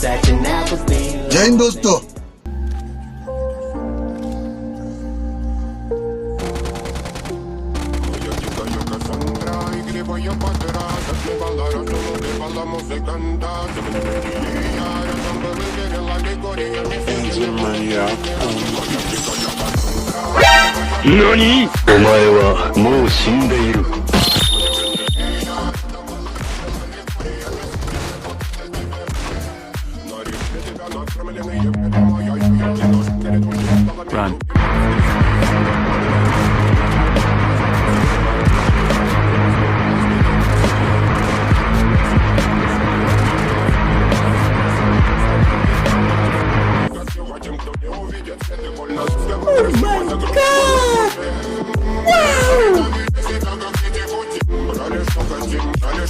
जय हिंद दोस्तों।何？お前はもう死んでいる。Run.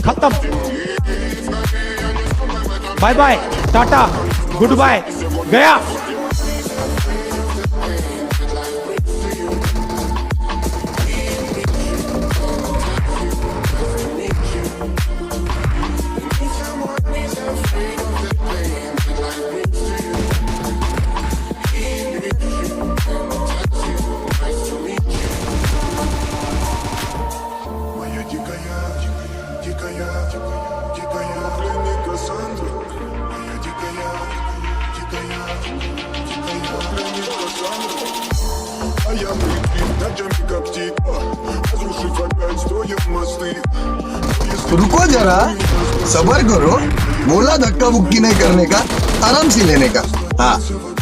खत्म। Bye bye, tata, good bye, गया। रुको जरा, सबर करो। बोला धक्का बुक्की नहीं करने का, आराम से लेने का। हाँ।